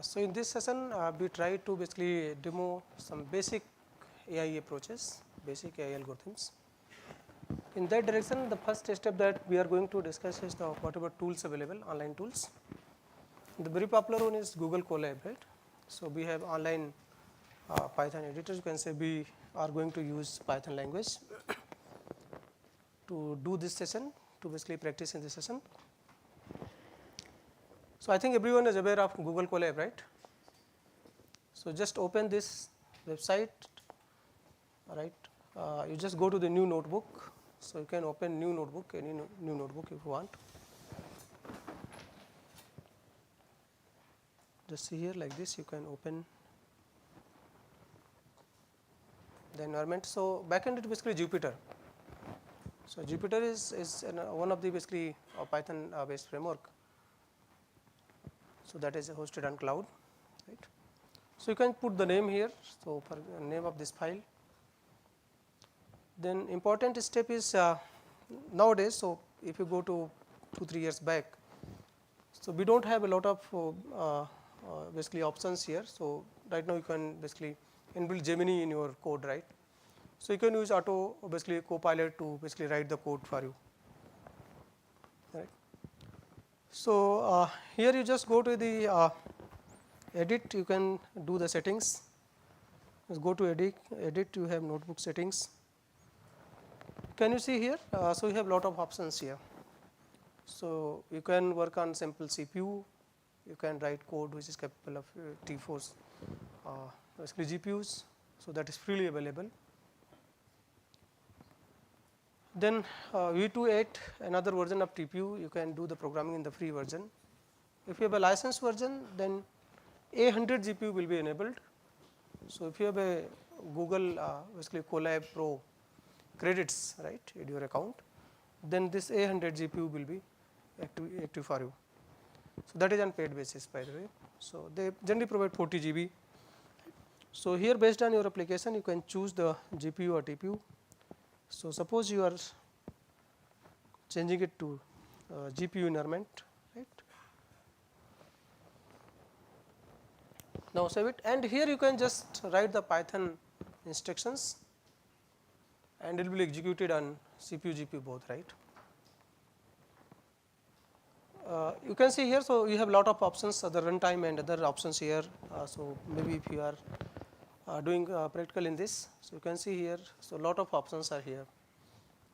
So, in this session we try to basically demo some basic AI approaches, basic AI algorithms. In that direction, the first step that we are going to discuss is the whatever tools available, online tools. The very popular one is Google Colab, right? So, we have online Python editors. You can say we are going to use Python language to do this session, to basically practice in this session. So, I think everyone is aware of Google Colab, right? So, just open this website, right? You just go to the new notebook. So, you can open new notebook, any new notebook if you want. Just see here like this, you can open the environment. So, backend is basically Jupyter. So, Jupyter is one of the basically Python based framework. So, that is hosted on cloud, right. So, you can put the name here. So, for the name of this file. Then important step is nowadays. So, if you go to 2-3 years back, so we do not have a lot of basically options here. So, right now you can basically inbuild Gemini in your code, right. So, you can use auto basically Copilot to basically write the code for you, right. So, here you just go to the edit, you can do the settings. Just go to edit, you have notebook settings. Can you see here? So, you have lot of options here. So, you can work on simple CPU, you can write code which is capable of T4 basically GPUs. So, that is freely available. Then V28, another version of TPU, you can do the programming in the free version. If you have a licensed version, then A100 GPU will be enabled. So, if you have a Google basically Colab Pro credits, right, in your account, then this A100 GPU will be active for you. So, that is on paid basis, by the way. So, they generally provide 40 GB. So, here based on your application, you can choose the GPU or TPU. So, suppose you are changing it to GPU environment, right. Now, save it, and here you can just write the Python instructions and it will be executed on CPU, GPU both, right. You can see here, so you have lot of options, other runtime and other options here. So, maybe if you are doing practical in this, so you can see here, so lot of options are here.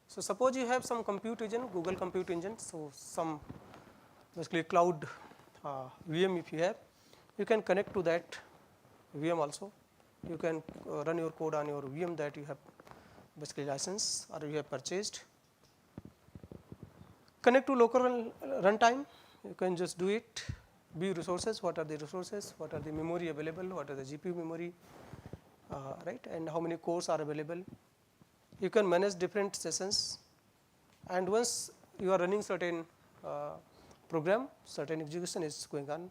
So, suppose you have some compute engine, Google compute engine, so some basically cloud VM if you have, you can connect to that VM also. You can run your code on your VM that you have basically licensed or you have purchased. Connect to local runtime, you can just do it. View resources, what are the resources, what are the memory available, what are the GPU memory, right, and how many cores are available. You can manage different sessions, and once you are running certain program, certain execution is going on,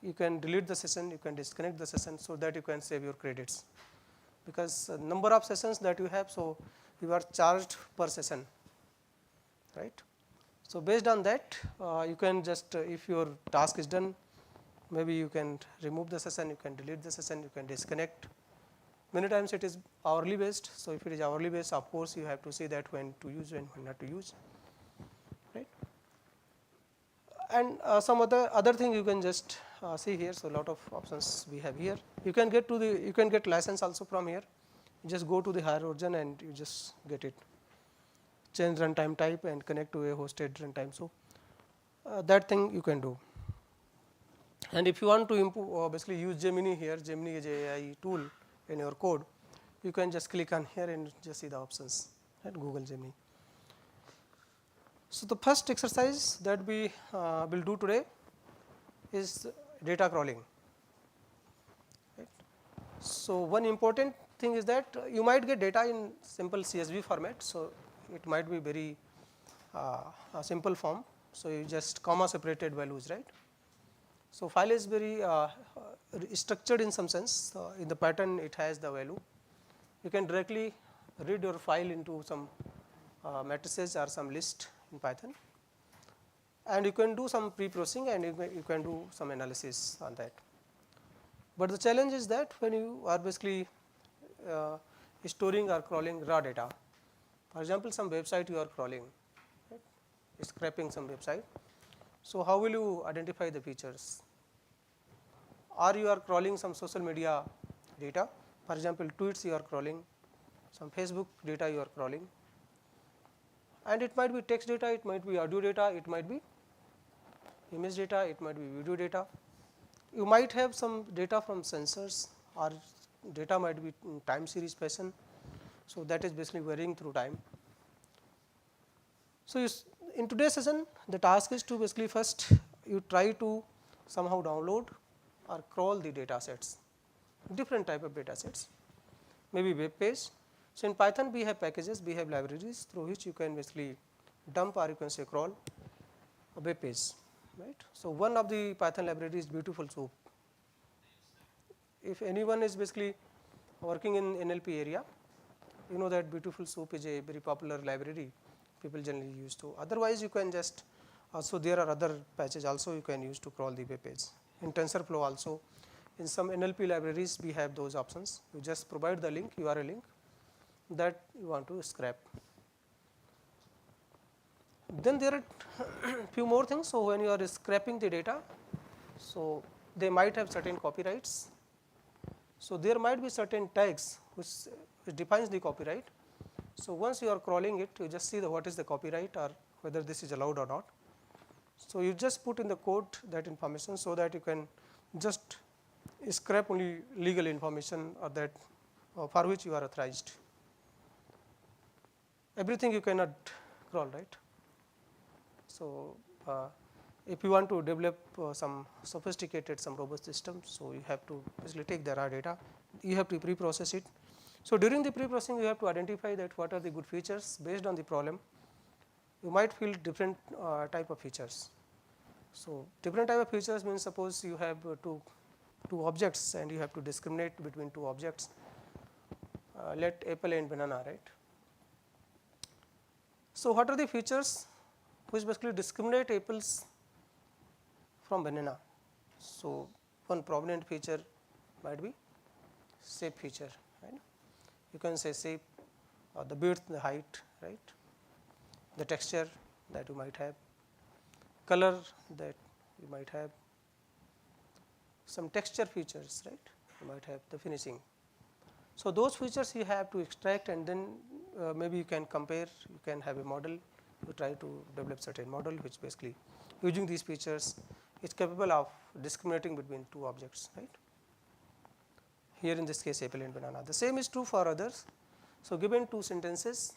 you can delete the session, you can disconnect the session, so that you can save your credits, because number of sessions that you have, so you are charged per session, right. So, based on that you can just if your task is done, maybe you can remove the session, you can delete the session, you can disconnect. Many times it is hourly based. So, if it is hourly based, of course, you have to say that when to use and when not to use, right. And some other thing you can just see here. So, lot of options we have here. You can get license also from here. You just go to the higher version and you just get it. Change runtime type and connect to a hosted runtime. So, that thing you can do. And if you want to basically use Gemini here, Gemini is a AI tool in your code, you can just click on here and just see the options at Google Gemini. So, the first exercise that we will do today is data crawling, right. So, one important thing is that you might get data in simple CSV format. So, it might be very a simple form. So, you just comma separated values, right. So, file is very structured in some sense. In the pattern it has the value. You can directly read your file into some matrices or some list in Python, and you can do some pre-processing and you can do some analysis on that. But the challenge is that when you are basically storing or crawling raw data, for example, some website you are crawling, right, scraping some website. So, how will you identify the features? Or you are crawling some social media data, for example, tweets you are crawling, some Facebook data you are crawling, and it might be text data, it might be audio data, it might be image data, it might be video data. You might have some data from sensors, or data might be in time series fashion. So, that is basically varying through time. So, in today's session, the task is to basically first you try to somehow download or crawl the data sets, different type of data sets, maybe web page. So, in Python we have packages, we have libraries through which you can basically dump or you can say crawl a web page, right. So, one of the Python library is Beautiful Soup. If anyone is basically working in NLP area, you know that Beautiful Soup is a very popular library people generally use to. Otherwise, you can just also there are other patches also you can use to crawl the web page. In TensorFlow also, in some NLP libraries we have those options. You just provide the link, URL link that you want to scrap. Then there are few more things. So, when you are scraping the data, so they might have certain copyrights. So, there might be certain tags which defines the copyright. So, once you are crawling it, you just see what is the copyright or whether this is allowed or not. So, you just put in the code that information, so that you can just scrap only legal information or that for which you are authorized. Everything you cannot crawl, right. So, if you want to develop some sophisticated, some robust systems, so you have to basically take the raw data, you have to pre-process it. So, during the pre-processing you have to identify that what are the good features based on the problem. You might feel different type of features. So, different type of features means suppose you have two objects and you have to discriminate between two objects, let apple and banana, right. So, what are the features which basically discriminate apples from banana? So, one prominent feature might be shape feature, right. You can say shape, the width, the height, right, the texture that you might have, color that you might have, some texture features, right, you might have the finishing. So, those features you have to extract, and then maybe you can compare, you can have a model, you try to develop certain model which basically using these features is capable of discriminating between two objects, right. Here in this case apple and banana. The same is true for others. So, given two sentences,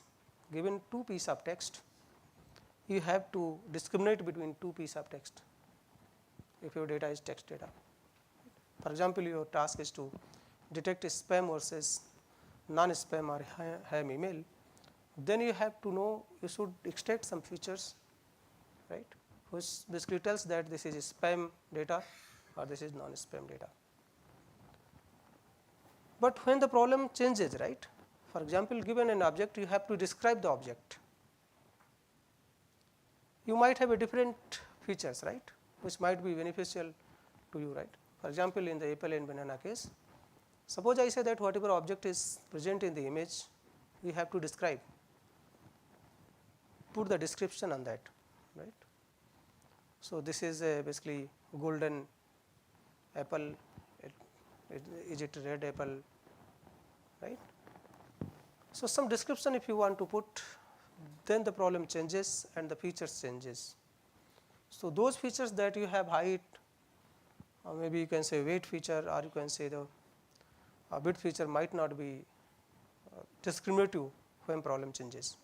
given two pieces of text, you have to discriminate between two pieces of text if your data is text data. For example, your task is to detect spam versus non-spam or ham email, then you have to know, you should extract some features, right, which basically tells that this is spam data or this is non-spam data. But when the problem changes, right, for example, given an object, you have to describe the object. You might have a different features, right, which might be beneficial to you, right. For example, in the apple and banana case, suppose I say that whatever object is present in the image, we have to describe, put the description on that, right. So, this is a basically golden apple, is it red apple, right. So, some description if you want to put, then the problem changes and the features changes. So, those features that you have height, or maybe you can say weight feature, or you can say the width feature might not be discriminative when problem changes.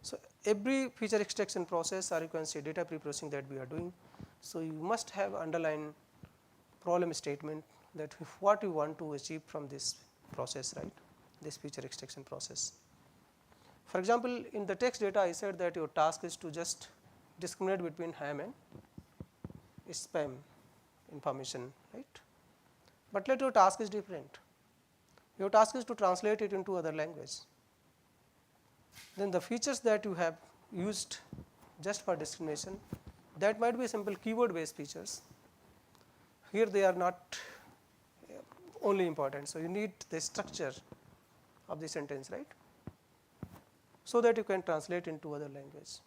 So, every feature extraction process, or you can say data pre-processing that we are doing, so you must have underline problem statement that if what you want to achieve from this process, right, this feature extraction process. For example, in the text data I said that your task is to just discriminate between ham and spam information, right. But let your task is different. Your task is to translate it into other language. Then the features that you have used just for discrimination, that might be simple keyword based features. Here they are not only important. So, you need the structure of the sentence, right, so that you can translate into other language.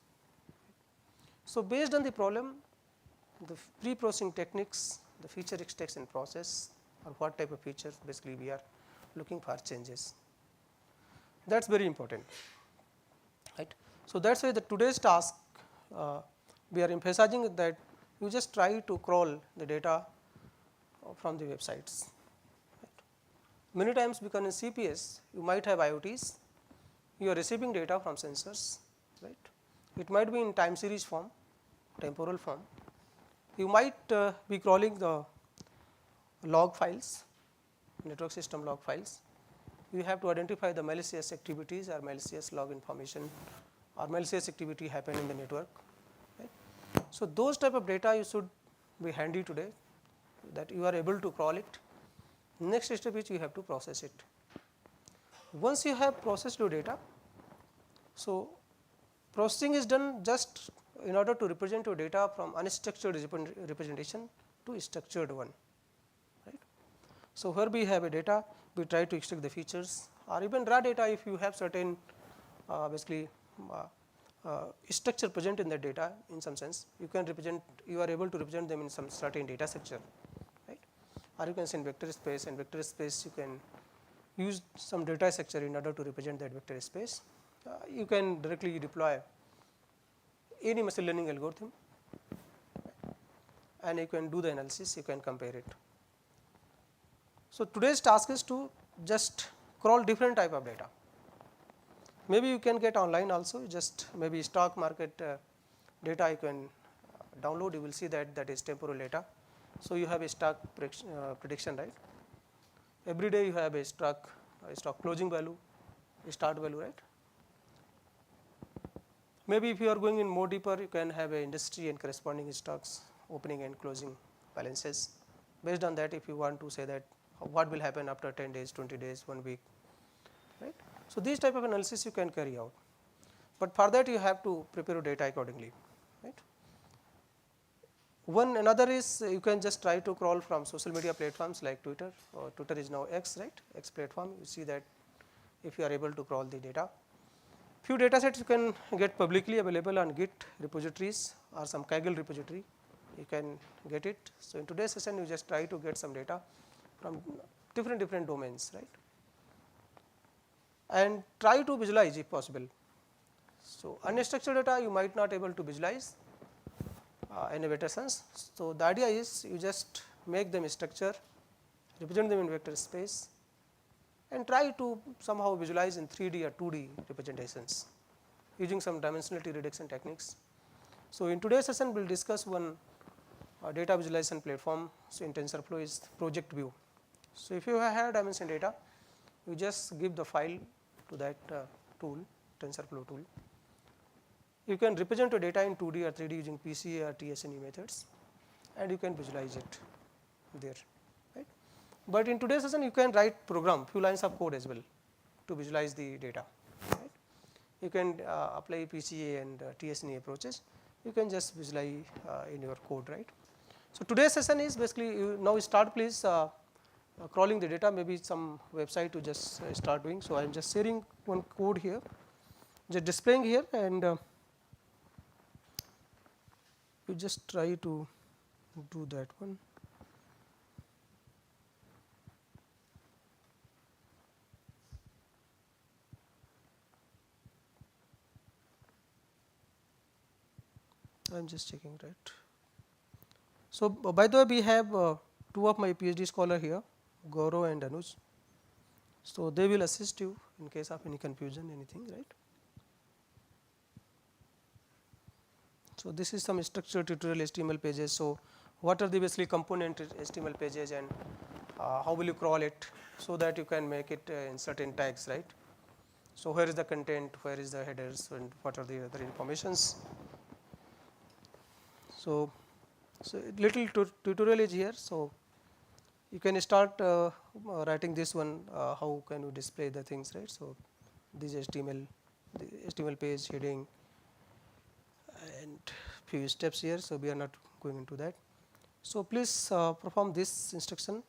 So, based on the problem, the pre-processing techniques, the feature extraction process, or what type of features basically we are looking for changes. That is very important, right. So, that is why the today's task we are emphasizing that you just try to crawl the data from the websites. Right. Many times because in CPS you might have IoTs, you are receiving data from sensors, right. It might be in time series form, temporal form. You might be crawling the log files, network system log files. You have to identify the malicious activities or malicious log information or malicious activity happen in the network. Right. So, those type of data you should be handy today, that you are able to crawl it. Next step is you have to process it. Once you have processed your data, so processing is done just in order to represent your data from unstructured representation to structured one. Right. So, where we have a data, we try to extract the features, or even raw data if you have certain basically structure present in the data in some sense, you can represent, you are able to represent them in some certain data structure, right. Or you can say in vector space, and vector space you can use some data structure in order to represent that vector space. You can directly deploy any machine learning algorithm, and you can do the analysis, you can compare it. So, today's task is to just crawl different type of data. Maybe you can get online also, just maybe stock market data you can download, you will see that that is temporal data. So, you have a stock prediction, right. Every day you have a stock closing value, a start value, right. Maybe if you are going in more deeper, you can have a industry and corresponding stocks opening and closing balances. Based on that, if you want to say that what will happen after 10 days, 20 days, 1 week, right. So, these type of analysis you can carry out, but for that you have to prepare your data accordingly, right. One another is you can just try to crawl from social media platforms like Twitter, or Twitter is now X, right, X platform. You see that if you are able to crawl the data. Few data sets you can get publicly available on Git repositories or some Kaggle repository, you can get it. So, in today's session you just try to get some data from different domains, right, and try to visualize if possible. So, unstructured data you might not able to visualize in a better sense. So, the idea is you just make them structure, represent them in vector space, and try to somehow visualize in 3D or 2D representations using some dimensionality reduction techniques. So, in today's session we will discuss one data visualization platform. So, in TensorFlow is project view. So, if you have dimension data, you just give the file to that tool, TensorFlow tool. You can represent your data in 2D or 3D using PCA or TSNE methods, and you can visualize it there, right. But in today's session you can write program, few lines of code as well to visualize the data, right. You can apply PCA and TSNE approaches, you can just visualize in your code, right. So, today's session is basically you now start please crawling the data, maybe some website to just start doing. So, I am just sharing one code here, just displaying here, and you just try to do that one. I am just checking, right. So, by the way, we have two of my PhD scholar here, Gaurav and Anuj. So, they will assist you in case of any confusion, anything, right. So, this is some structured tutorial HTML pages. So, what are the basically component HTML pages, and how will you crawl it, so that you can make it in certain tags, right. So, where is the content, where is the headers, and what are the other informations. So, little tutorial is here. So, you can start writing this one, how can you display the things, right. So, this HTML, the HTML page heading and few steps here. So, we are not going into that. So, please perform this instruction.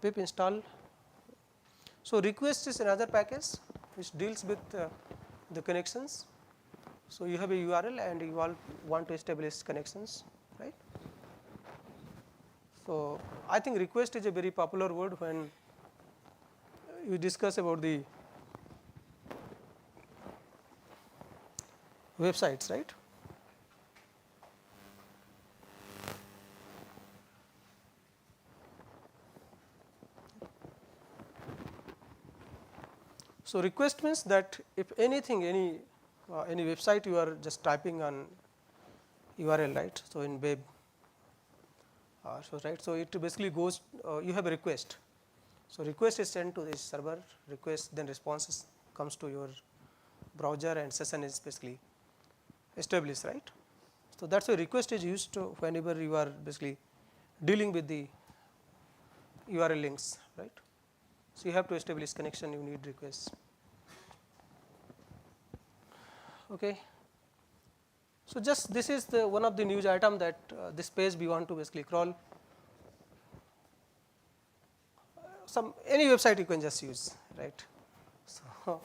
pip install. So, request is another package which deals with the connections. So, you have a URL and you all want to establish connections, right. So, I think request is a very popular word when you discuss about the websites, right. So, request means that if anything, any website you are just typing on URL, right. So, in web, so right. So, it basically goes, you have a request. So, request is sent to this server, request then responses comes to your browser and session is basically established, right. So, that is why request is used to whenever you are basically dealing with the URL links, right. So, you have to establish connection, you need requests. Okay. So, just this is the one of the news item that this page we want to basically crawl. Some any website you can just use, right. So,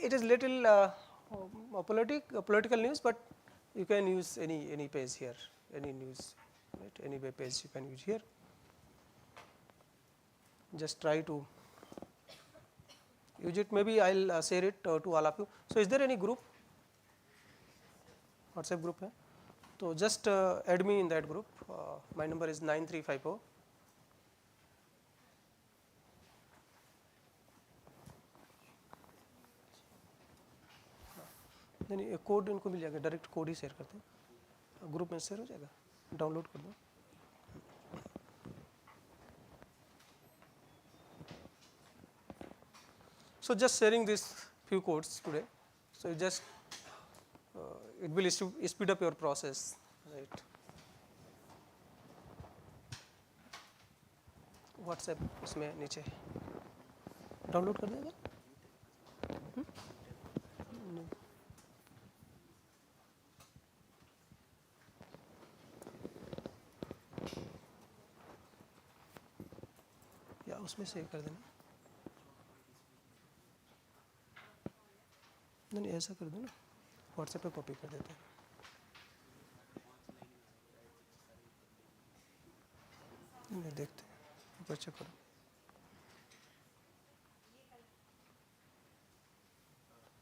it is little political news, but you can use any page here, any news, right, any web page you can use here. Just try to use it. Maybe I will share it to all of you. So, is there any group, WhatsApp group? Hai? So, just add me in that group. My number is 9354. नहीं code इनको मिल जाएगा, direct code ही share करते हैं, group में share हो जाएगा, download कर दो. So, just sharing these few codes today. So, you just it will speed up your process, right. WhatsApp इसमें नीचे डाउनलोड कर देगा. या उसमें सेव कर देना. नहीं ऐसा कर दो ना, व्हाट्सएप पे कॉपी कर देते हैं. नहीं देखते हैं, ऊपर चेक करो.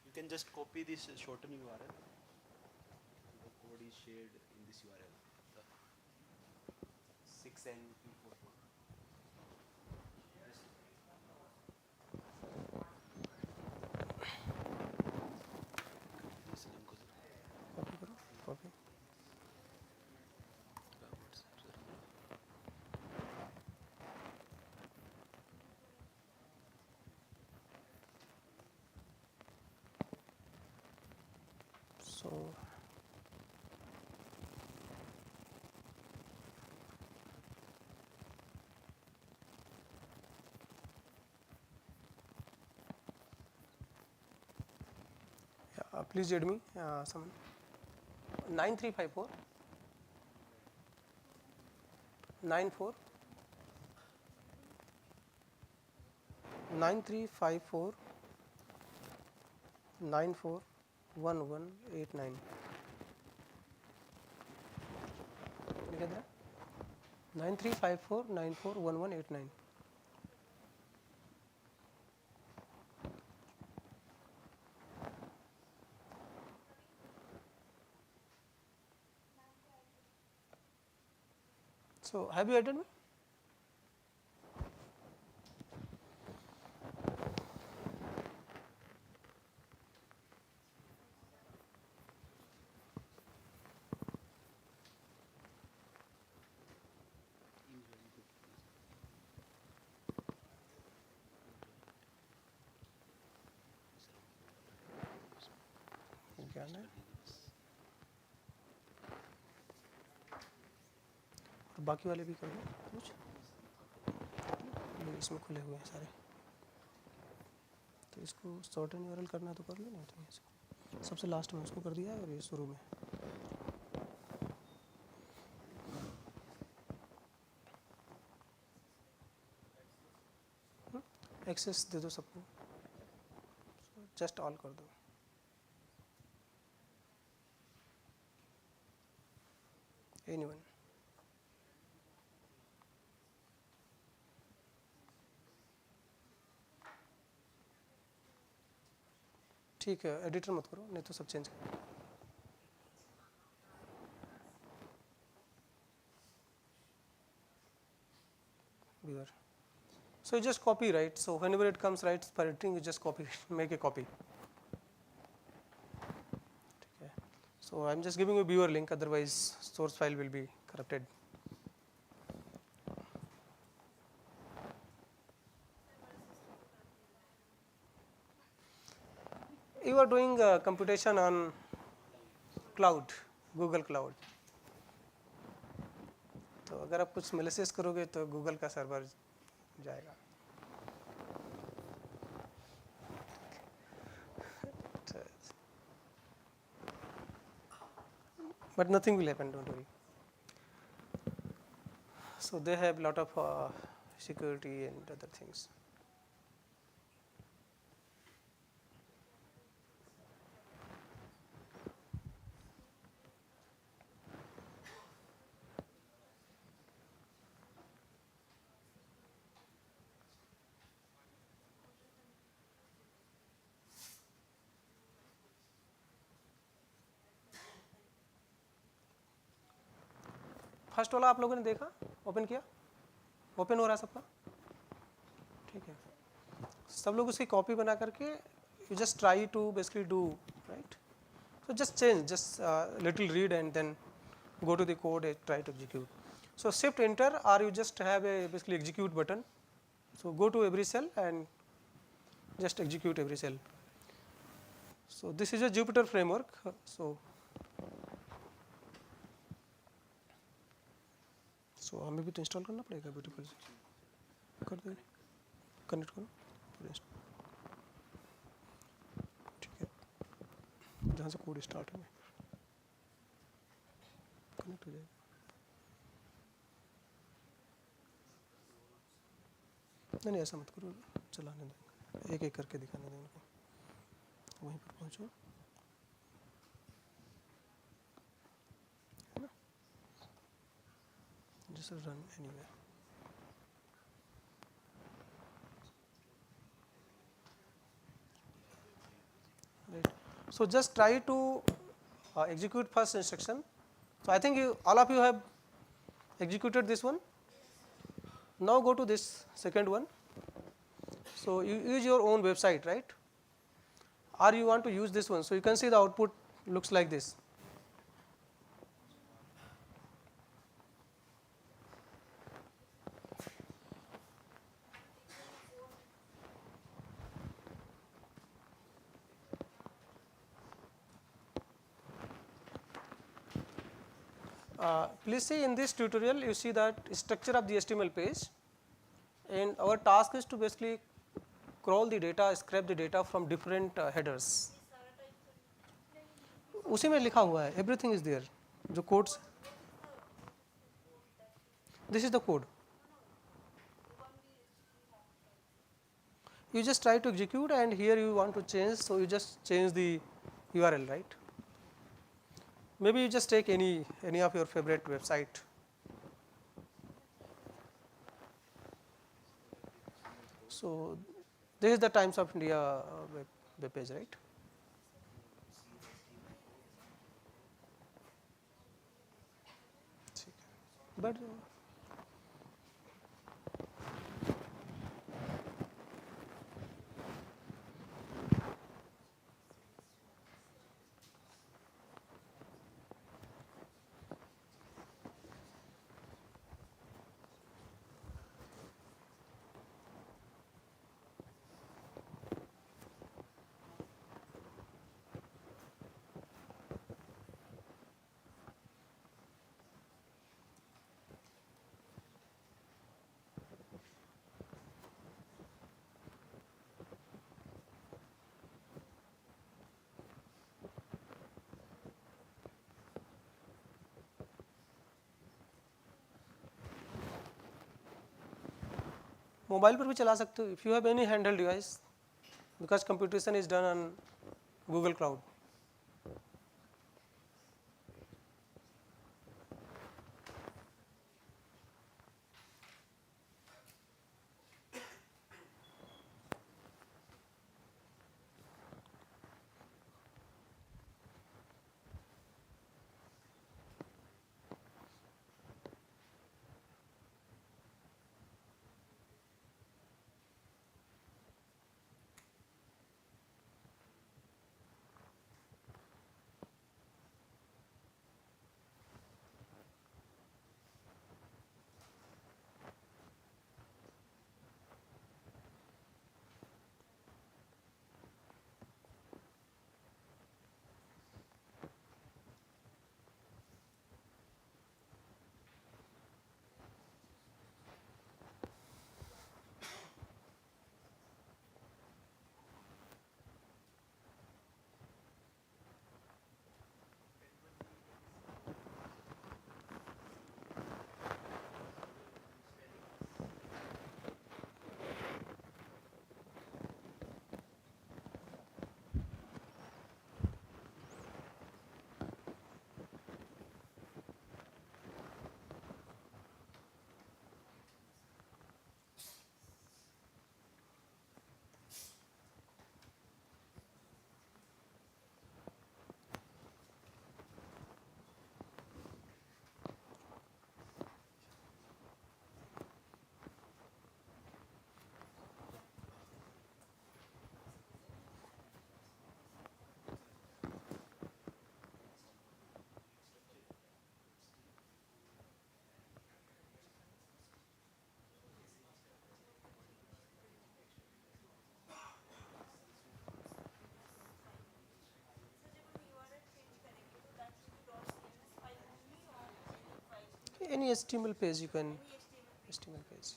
You can just copy this shorten URL. The code is shared in this URL. The 6N244. Copy करो, copy. So, yeah, please add me some 9354 94 9354 941189. लिखा था 9354 941189. So, have you added me? GIAN है. और बाकी वाले भी कर दो कुछ, ये इसमें खुले हुए हैं सारे. तो इसको शॉर्ट एंड यूआरएल करना तो कर लो, नहीं तो इसको सबसे लास्ट में उसको कर दिया है और ये शुरू में. एक्सेस दे दो सबको, जस्ट ऑल कर दो। एनीवन? ठीक है, एडिटर मत करो नहीं तो सब चेंज करो। Viewer. So you just copy, right? So whenever it comes right for editing, you just copy, make a copy. Okay. So I'm just giving you a viewer link, otherwise source file will be corrupted. You are doing computation on cloud, Google Cloud. तो अगर आप कुछ malicious करोगे तो Google का server जाएगा। But nothing will happen, don't worry. So they have lot of security and other things. First वाला आप लोगों ने देखा, ओपन किया, ओपन हो रहा है सबका, ठीक है। सब लोग उसकी कॉपी बना करके you just try to basically do, right? So just change, just little read and then go to the code and try to execute. So shift enter, or you just have a basically execute button. So go to every cell and just execute every cell. So this is a Jupyter framework. So हमें भी तो install करना पड़ेगा, beautiful कर दो, connect करो, ठीक है, जहाँ से कोड स्टार्ट है कनेक्ट हो जाएगा। नहीं ऐसा मत करो, चलाने दें, एक एक करके दिखाने दें उनको, वहीं पर पहुँचो, है ना, just run anywhere. Right. So just try to execute first instruction. So I think all of you have executed this one. Now go to this second one. So you use your own website, right? Or you want to use this one. So you can see the output looks like this. Please see in this tutorial you see that structure of the HTML page, and our task is to basically crawl the data, scrape the data from different headers. उसी में लिखा हुआ है, everything is there. जो codes, this is the code. You just try to execute, and here you want to change, so you just change the URL, right? Maybe you just take any of your favorite website. So this is the Times of India web page, right? But mobile पर भी चला सकते हो if you have any handle device because computation is done on Google cloud. Any HTML page you can HTML page.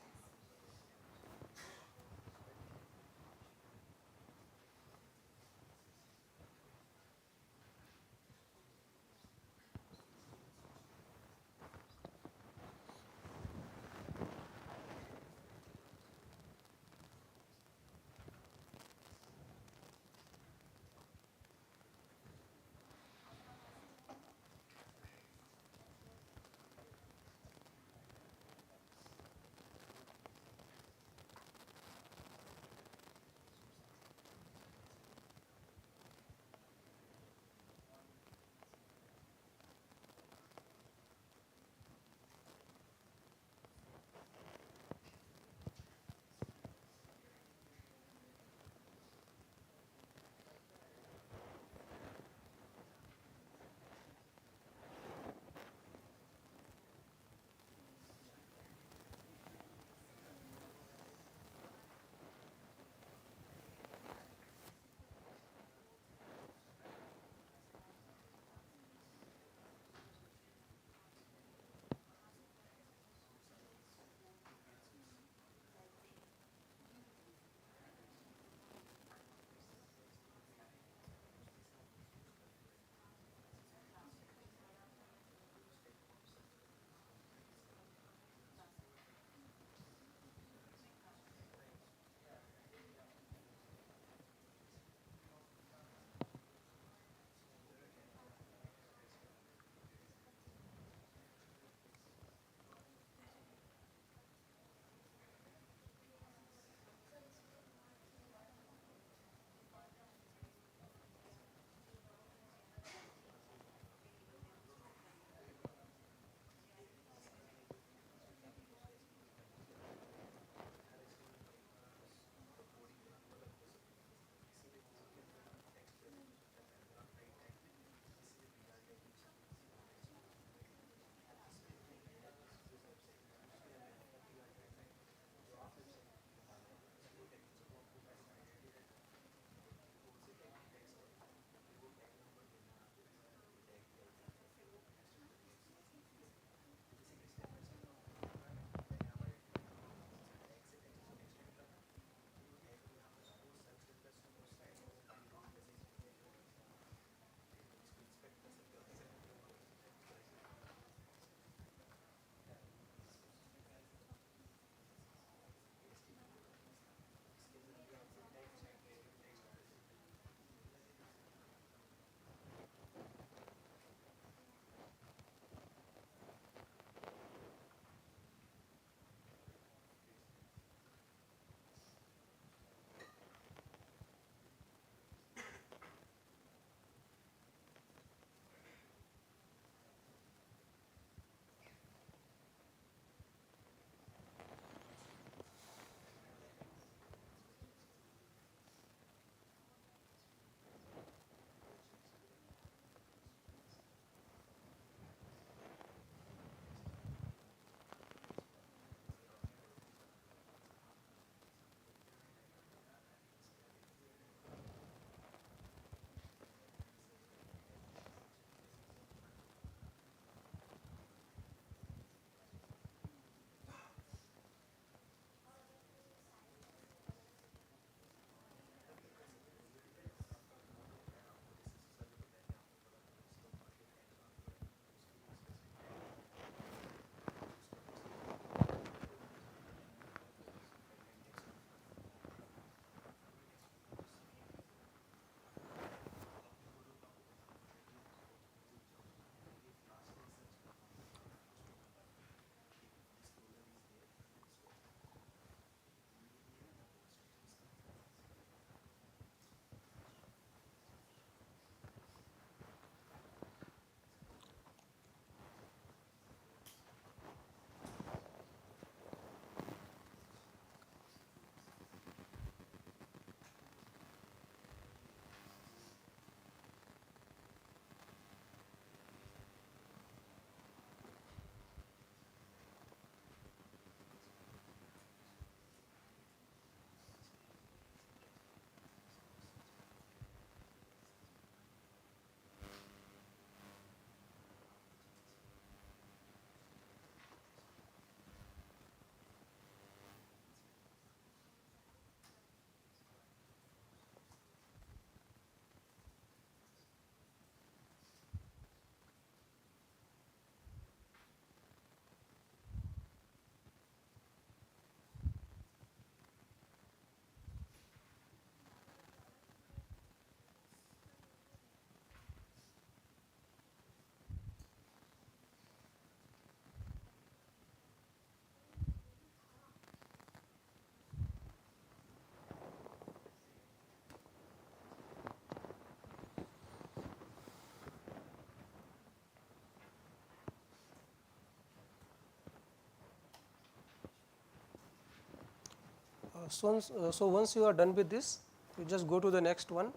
So once you are done with this, you just go to the next one.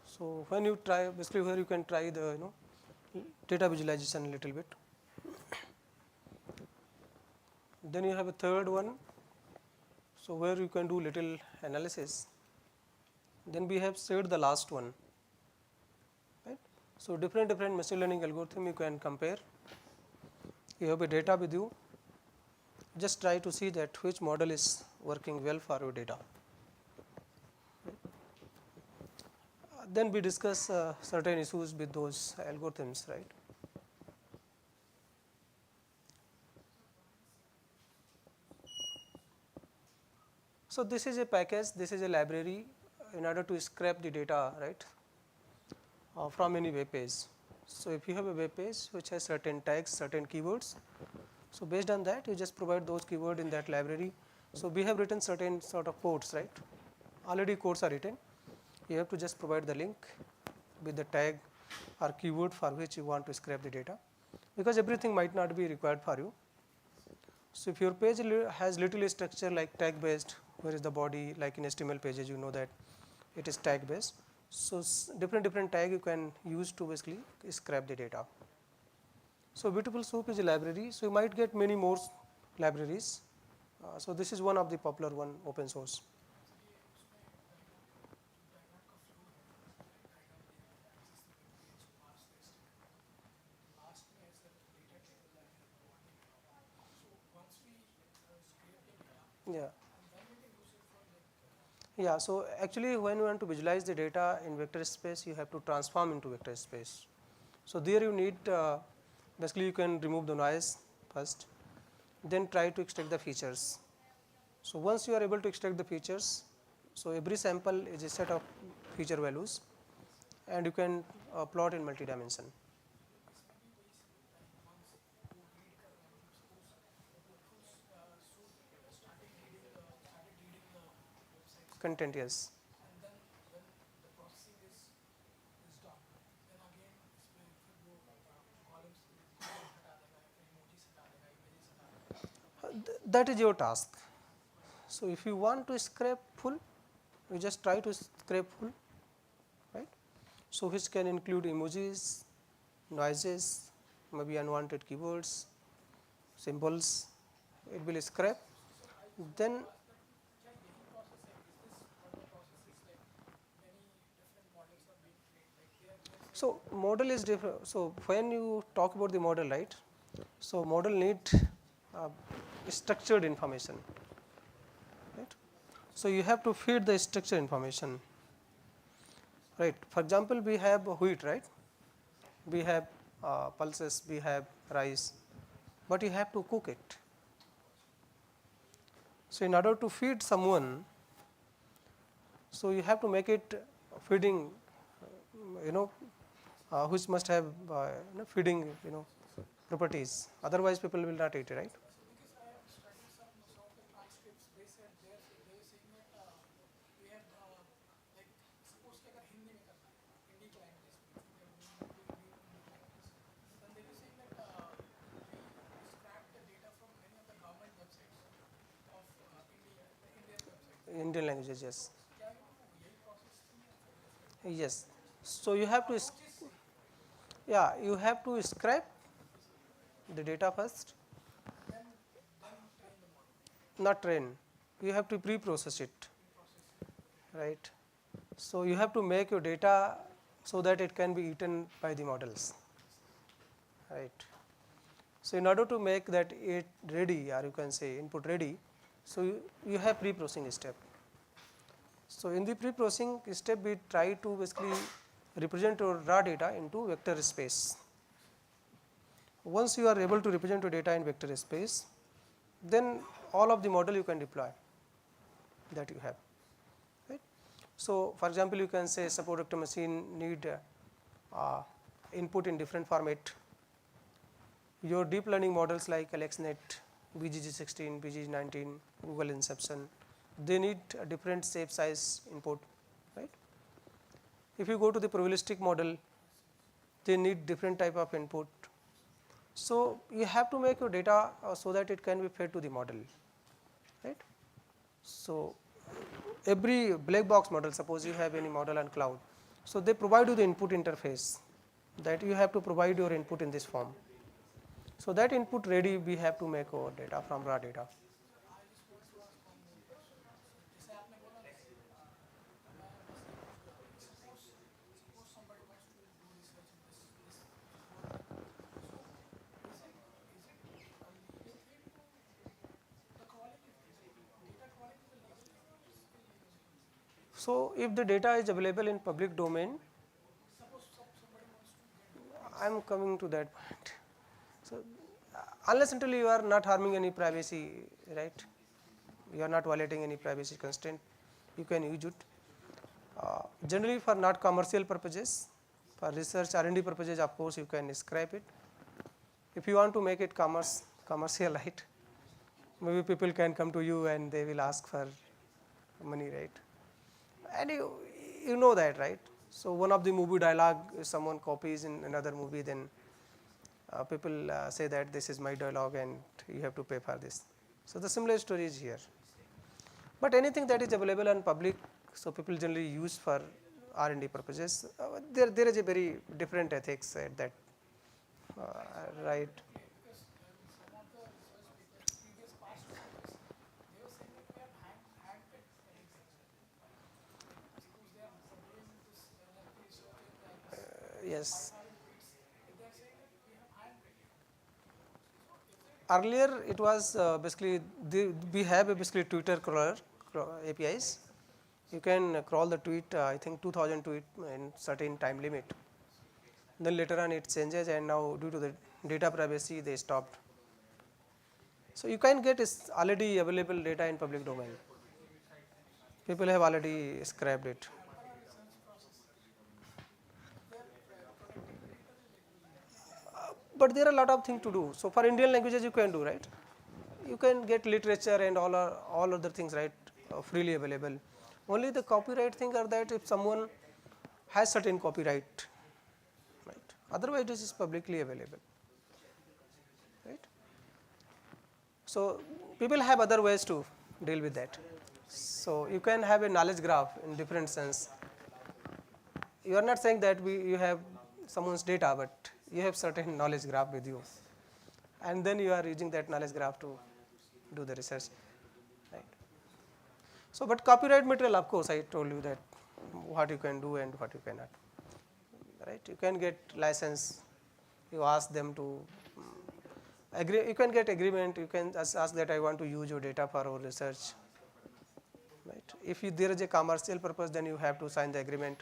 So when you try, basically where you can try the data visualization a little bit. Then you have a third one, so where you can do little analysis. Then we have said the last one, right? So different machine learning algorithm you can compare. You have a data with you. Just try to see that which model is working well for your data. Then we discuss certain issues with those algorithms, right? So this is a package, this is a library in order to scrape the data, right, from any web page. So if you have a web page which has certain tags, certain keywords, so based on that you just provide those keywords in that library. So we have written certain sort of codes, right? Already codes are written. You have to just provide the link with the tag or keyword for which you want to scrape the data, because everything might not be required for you. So if your page has little structure like tag based, where is the body, like in HTML pages you know that it is tag based. So different tag you can use to basically scrape the data. So Beautiful Soup is a library, so you might get many more libraries. So this is one of the popular one, open source. Yeah. Yeah, so actually when you want to visualize the data in vector space, you have to transform into vector space. So there you need, basically you can remove the noise first, then try to extract the features. So once you are able to extract the features, so every sample is a set of feature values and you can plot in multi-dimension. Content, yes. That is your task. So if you want to scrape full, you just try to scrape full, right? So which can include emojis, noises, maybe unwanted keywords, symbols, it will scrape. Then so model is different. So when you talk about the model, right? So model need uh, structured information, right? So you have to feed the structured information, right? For example, we have wheat, right? We have pulses, we have rice, but you have to cook it. So in order to feed someone, so you have to make it feeding, you know, which must have feeding, properties. Otherwise, people will not eat, right? Indian languages, yes. Yes. So you have to, yeah, you have to scrape the data first, not train. You have to pre-process it, right? So you have to make your data so that it can be eaten by the models, right? So in order to make that it ready, or you can say input ready, so you have pre-processing step. So in the pre-processing step, we try to basically represent your raw data into vector space. Once you are able to represent your data in vector space, then all of the model you can deploy that you have, right? So for example, you can say support vector machine need input in different format. Your deep learning models like AlexNet, BGG16, BGG19, Google Inception, they need a different shape size input, right? If you go to the probabilistic model, they need different type of input. So you have to make your data so that it can be fed to the model, right? So every black box model, suppose you have any model on cloud, so they provide you the input interface that you have to provide your input in this form. So that input ready, we have to make our data from raw data. So if the data is available in public domain, I am coming to that point. So unless until you are not harming any privacy, right? You are not violating any privacy constraint, you can use it. Generally for not commercial purposes, for research R&D purposes, of course you can scrape it. If you want to make it commercial, right? Maybe people can come to you and they will ask for money, right? And you know that, right? So one of the movie dialogue, if someone copies in another movie, then people say that this is my dialogue and you have to pay for this. So the similar story is here. But anything that is available on public, so people generally use for R&D purposes, there is a very different ethics at that, right? Yes. Earlier it was basically we have a basically Twitter crawler APIs. You can crawl the tweet, I think 2000 tweet in certain time limit. Then later on it changes, and now due to the data privacy they stopped. So you can get is already available data in public domain. People have already scrapped it. But there are a lot of things to do. So for Indian languages you can do, right? You can get literature and all other things, right, freely available. Only the copyright thing are that if someone has certain copyright, right? Otherwise this is publicly available, right? So people have other ways to deal with that. So you can have a knowledge graph in different sense. You are not saying that you have someone's data, but you have certain knowledge graph with you, and then you are using that knowledge graph to do the research, right? So, but copyright material, of course, I told you that what you can do and what you cannot, right? You can get license, you ask them to agree, you can get agreement, you can ask that I want to use your data for our research, right? If there is a commercial purpose, then you have to sign the agreement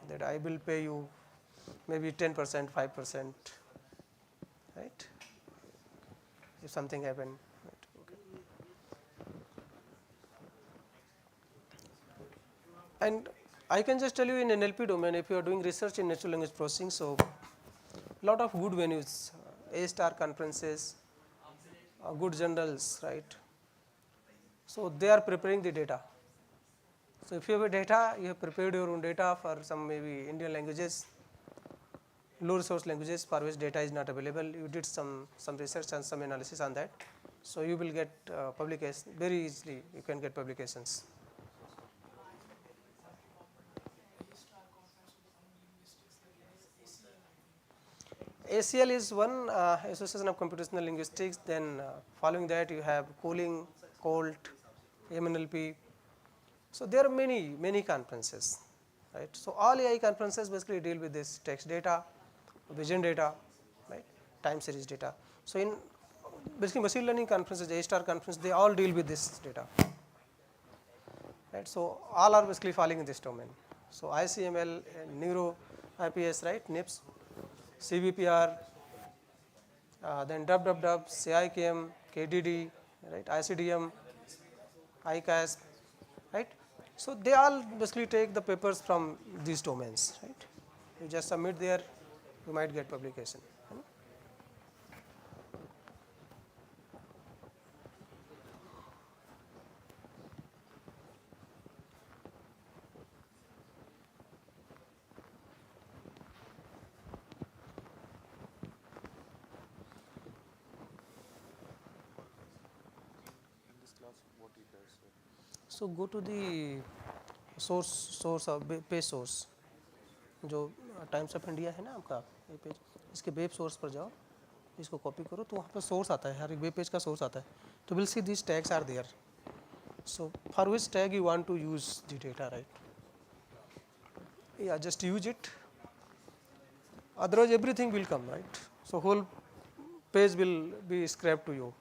that I will pay you maybe 10%, 5%, right? If something happen, right? Okay. And I can just tell you in NLP domain, if you are doing research in natural language processing, so lot of good venues, A-star conferences, good journals, right? So they are preparing the data. So if you have a data, you have prepared your own data for some maybe Indian languages, low resource languages for which data is not available. You did some research and some analysis on that. So you will get publication very easily. You can get publications. ACL is one, Association of Computational Linguistics. Then following that you have Cooling, COLT, MNLP. So there are many conferences, right? So all AI conferences basically deal with this text data, vision data, right? Time series data. So in basically machine learning conferences, A-star conference, they all deal with this data, right? So all are basically falling in this domain. So ICML, Neuro, IPS, right? NIPS, CVPR, then WWW, CIKM, KDD, right? ICDM, ICAS, right? So they all basically take the papers from these domains, right? You just submit there, you might get publication. In this class, what he does, So go to the source of page source जो times of India है ना आपका ये page, इसके web source पर जाओ, इसको copy करो तो वहाँ पर सोर्स आता है, हर एक वेब पेज का सोर्स आता है, तो will see this tags are there. So for which tag you want to use the data, right? Yeah, just use it. Otherwise everything will come, right? So whole page will be scrapped to you.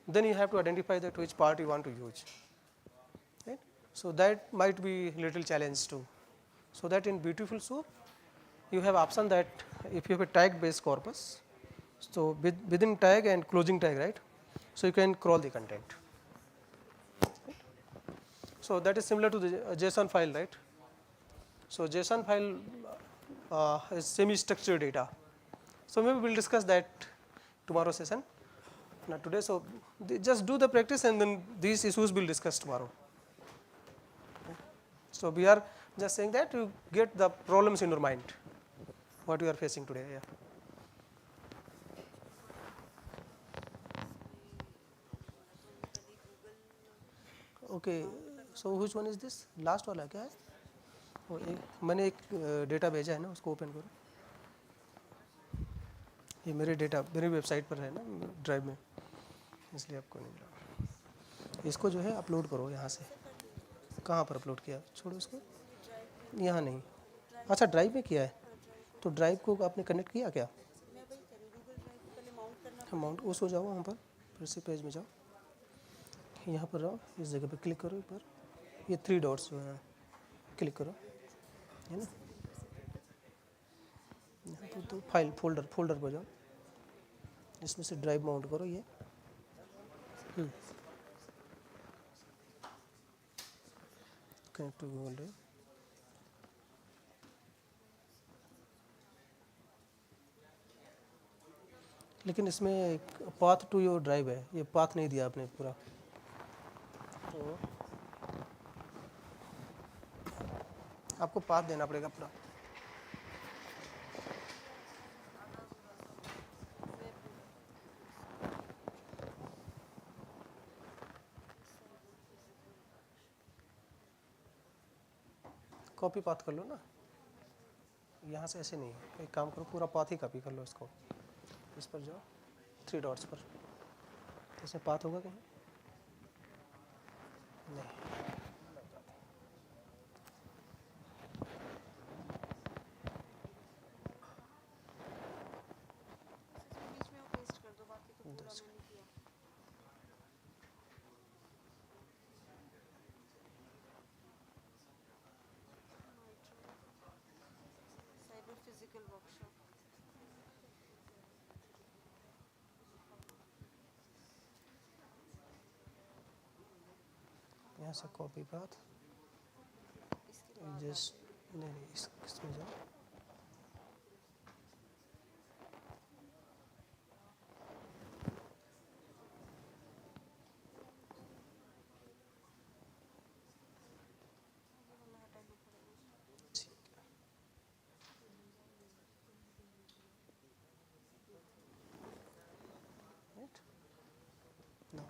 Then you have to identify that which part you want to use, right? So that might be little challenge too. So that in Beautiful Soup you have option that if you have a tag based corpus, so within tag and closing tag, right? So you can crawl the content. So that is similar to the JSON file, right? So JSON file is semi-structured data. So maybe we'll discuss that tomorrow session, not today. So just do the practice and then these issues we'll discuss tomorrow. So we are just saying that you get the problems in your mind, what you are facing today. Yeah. Okay. So which one is this? Last वाला क्या है? वो मैंने एक data भेजा है ना, उसको ओपन करो. ये मेरे डेटा मेरी वेबसाइट पर है ना ड्राइव में, इसलिए आपको नहीं मिला. इसको जो है अपलोड करो यहाँ से. कहाँ पर अपलोड किया? छोड़ो इसको, यहाँ नहीं. अच्छा ड्राइव में किया है, तो ड्राइव को आपने कनेक्ट किया क्या? माउंट उस हो जाओ वहाँ पर, फिर से पेज में जाओ, यहाँ पर रहो, इस जगह पर क्लिक करो एक बार, ये 3 डॉट्स जो हैं क्लिक करो, है ना. यहाँ पर तो फाइल फोल्डर पर जाओ, इसमें से ड्राइव माउंट करो ये. Connect to Google drive. लेकिन इसमें एक पाथ टू योर ड्राइव है, ये पाथ नहीं दिया आपने पूरा, तो आपको पाथ देना पड़ेगा पूरा. कॉपी पाथ कर लो ना, यहाँ से ऐसे नहीं, एक काम करो पूरा पाथ ही कॉपी कर लो इसको. इस पर जाओ 3 डॉट्स पर, इसमें पाथ होगा कहीं? नहीं. यहाँ से कॉपी पाथ, जस्ट नहीं इसमें जाओ, right? No.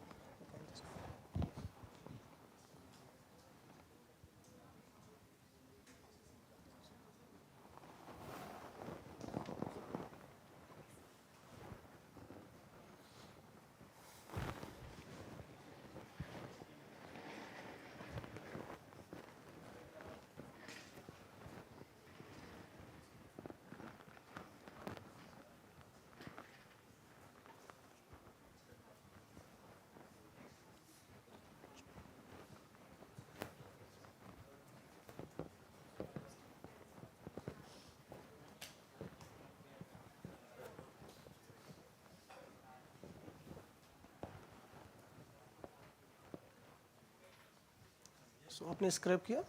सो आपने स्क्रैप किया?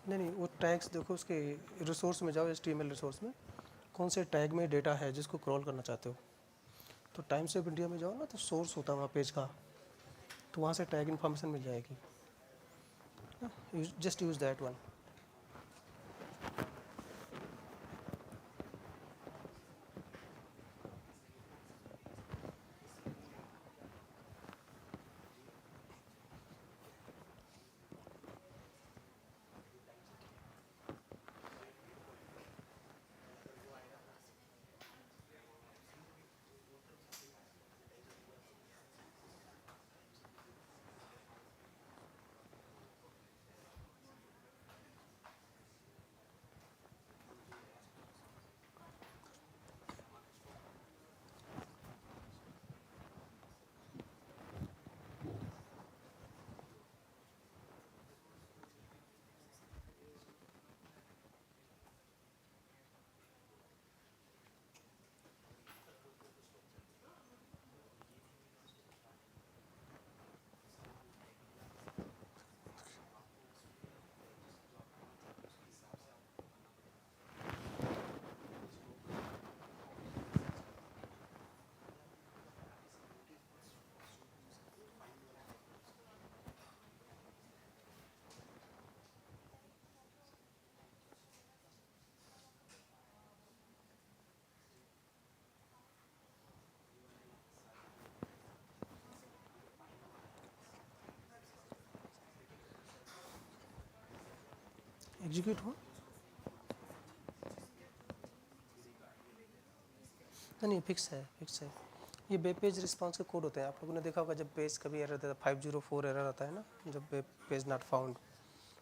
नहीं वो टैग्स देखो, उसके रिसोर्स में जाओ, HTML रिसोर्स में कौन से टैग में डेटा है जिसको क्रॉल करना चाहते हो. तो टाइम्स ऑफ इंडिया में जाओ ना, तो सोर्स होता है वहाँ पेज का, तो वहाँ से टैग इन्फॉर्मेशन मिल जाएगी. Just use that one. Execute हो नहीं, फिक्स है, फिक्स है। ये वेब पेज रिस्पांस के कोड होते हैं। आप लोगों ने देखा होगा जब पेज कभी एरर देता है 504 एरर आता है ना, जब वेब पेज नॉट फाउंड,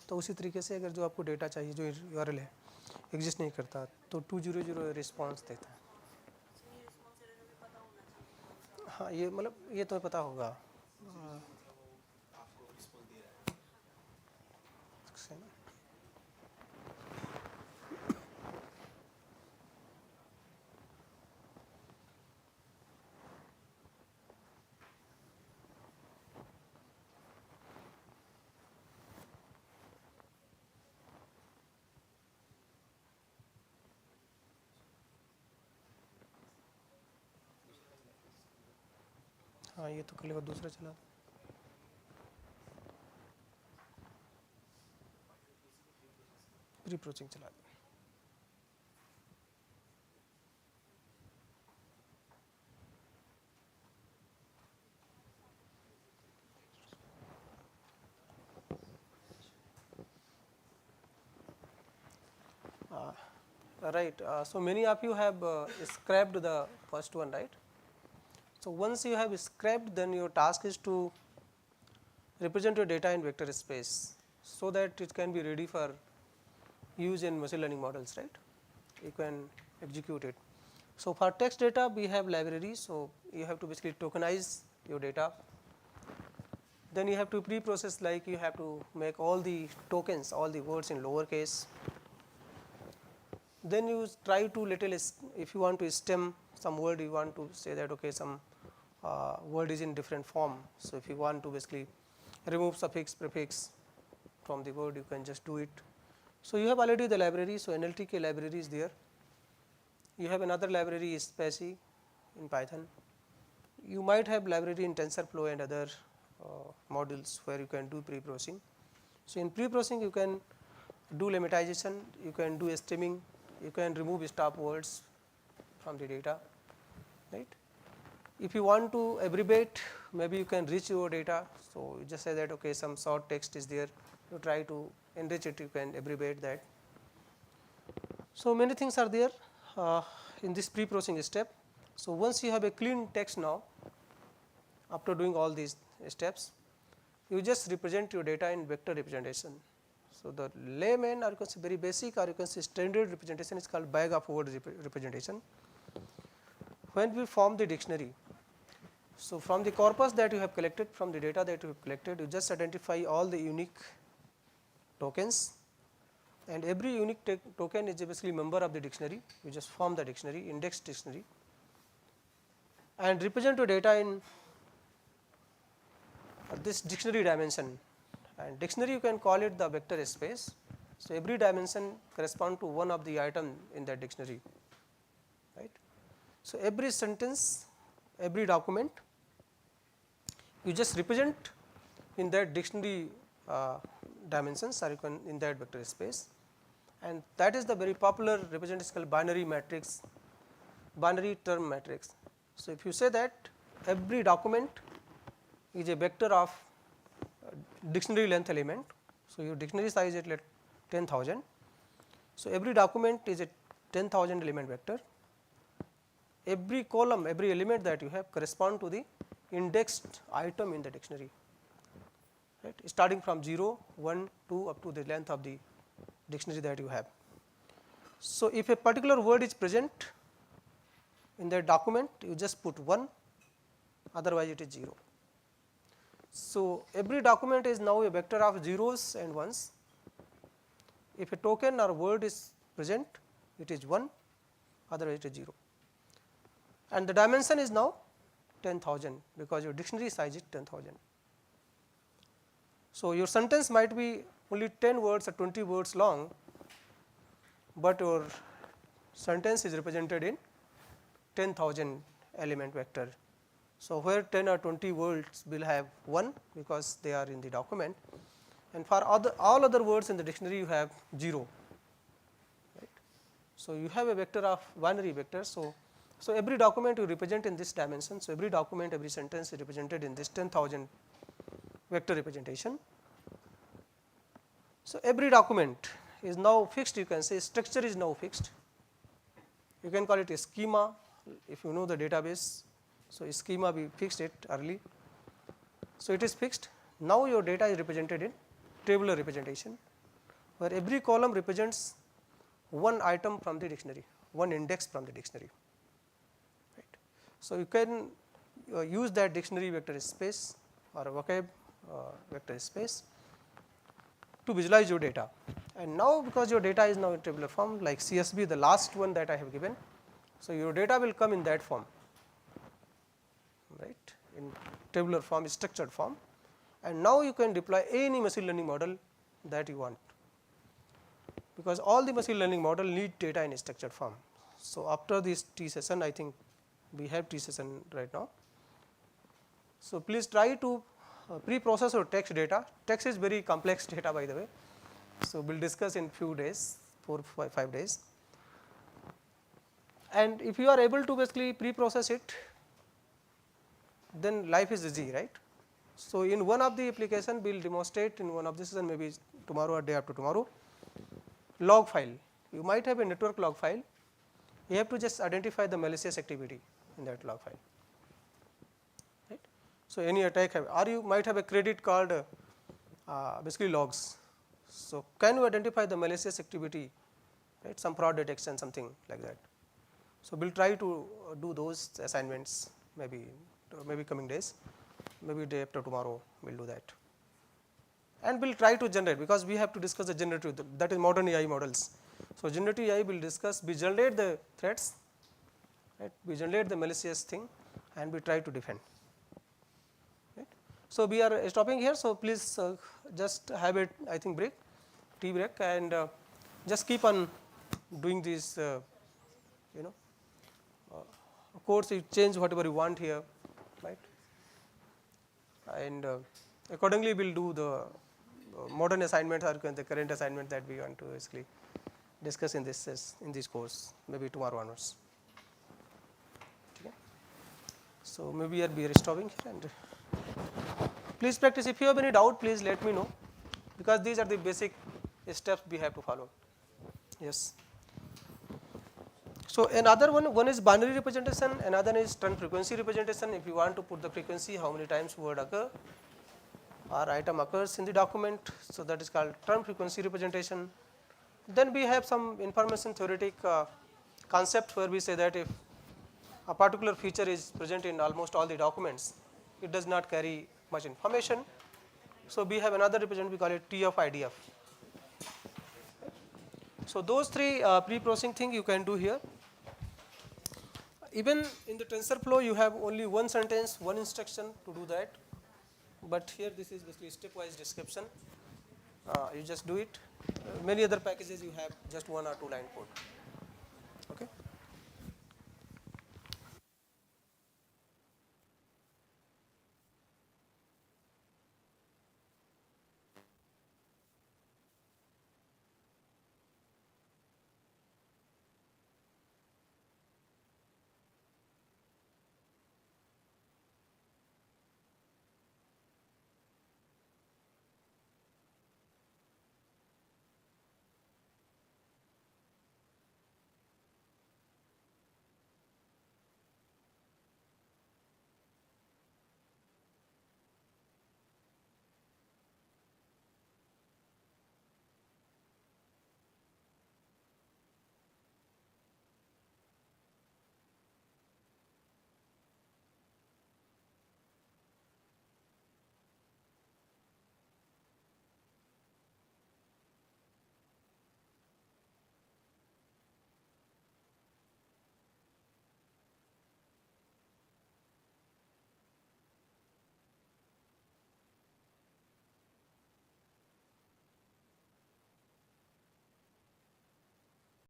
तो उसी तरीके से अगर जो आपको डेटा चाहिए जो यूआरएल है एग्जिस्ट नहीं करता तो 200 रिस्पांस देता है। हाँ, ये मतलब ये तुम्हें पता होगा। आपको रिस्पॉन्स दे रहा है। हाँ, ये तो कर लेगा, दूसरा चला। प्री प्रोसेसिंग चला दे। Right. So many of you have scrapped the first one, right? So once you have scrapped, then your task is to represent your data in vector space so that it can be ready for use in machine learning models, right? You can execute it. So for text data, we have libraries. So you have to basically tokenize your data. Then you have to pre-process, like you have to make all the tokens, all the words in lowercase. Then you try to if you want to stem some word, you want to say that okay, some word is in different form. So if you want to basically remove suffix, prefix from the word, you can just do it. So you have already the library. So NLTK library is there. You have another library is Spacy in Python. You might have library in TensorFlow and other modules where you can do pre-processing. So in pre-processing, you can do lemmatization, you can do stemming, you can remove stop words from the data, right? If you want to abbreviate, maybe you can enrich your data. So you just say that okay, some short text is there, you try to enrich it, you can abbreviate that. So many things are there in this pre-processing step. So once you have a clean text now, after doing all these steps, you just represent your data in vector representation. So the layman, or you can say very basic, or you can say standard representation is called bag of word representation. When we form the dictionary, so from the corpus that you have collected, from the data that you have collected, you just identify all the unique tokens, and every unique token is basically member of the dictionary. You just form the dictionary, index dictionary, and represent your data in this dictionary dimension. And dictionary, you can call it the vector space. So every dimension correspond to one of the item in that dictionary, right? So every sentence, every document, you just represent in that dictionary dimensions, or you can in that vector space, and that is the very popular representation called binary matrix, binary term matrix. So if you say that every document is a vector of dictionary length element, so your dictionary size is like 10,000. So every document is a 10,000 element vector. Every column, every element that you have correspond to the indexed item in the dictionary, right, starting from 0, 1, 2 up to the length of the dictionary that you have. So if a particular word is present in the document, you just put 1, otherwise it is 0. So every document is now a vector of zeros and ones. If a token or word is present, it is 1, otherwise it is 0. And the dimension is now 10,000 because your dictionary size is 10,000. So your sentence might be only 10 words or 20 words long, but your sentence is represented in 10,000 element vector. So where 10 or 20 words will have 1 because they are in the document, and for all other words in the dictionary you have 0, right. So you have a vector of binary vector. So every document you represent in this dimension. So every document, every sentence is represented in this 10,000 vector representation. So every document, is now fixed, you can say structure is now fixed. You can call it a schema if you know the database. So, schema we fixed it early. So, it is fixed. Now, your data is represented in tabular representation, where every column represents one item from the dictionary, one index from the dictionary. Right. So, you can use that dictionary vector space or a vocab vector space to visualize your data. And now, because your data is now in tabular form like CSV, the last one that I have given. So, your data will come in that form, right, in tabular form, structured form, and now you can deploy any machine learning model that you want, because all the machine learning model need data in structured form. So, after this T session, I think we have T session right now. So, please try to pre-process your text data. Text is very complex data, by the way. So, we will discuss in few days, 4 or 5 days. And if you are able to basically pre-process it, then life is easy, right. So, in one of the application we will demonstrate in one of this, and maybe tomorrow or day after tomorrow, log file. You might have a network log file. You have to just identify the malicious activity in that log file. Right. So, any attack have, or you might have a credit card basically logs. So, can you identify the malicious activity, right, some fraud detection, something like that. So, we will try to do those assignments maybe coming days, maybe day after tomorrow we will do that. And we will try to generate, because we have to discuss the generative, that is modern AI models. So, generative AI will discuss, we generate the threats, right, we generate the malicious thing, and we try to defend. Right. So, we are stopping here. So, please just have a I think break, tea break, and just keep on doing this you know course. You change whatever you want here, right, and accordingly we will do the modern assignments or the current assignment that we want to basically discuss in this course, maybe tomorrow onwards. Okay. So, maybe we are stopping here, and please practice. If you have any doubt, please let me know, because these are the basic steps we have to follow. Yes. So, another one is binary representation, another is turn frequency representation. If you want to put the frequency, how many times word occur or item occurs in the document, so that is called term frequency representation. Then we have some information theoretic concept where we say that if a particular feature is present in almost all the documents, it does not carry much information. So, we have another representation, we call it T of IDF. So, those three pre-processing thing you can do here. Even in the TensorFlow, you have only one sentence, one instruction to do that, but here this is basically stepwise description. You just do it. Many other packages you have just 1 or 2 line code.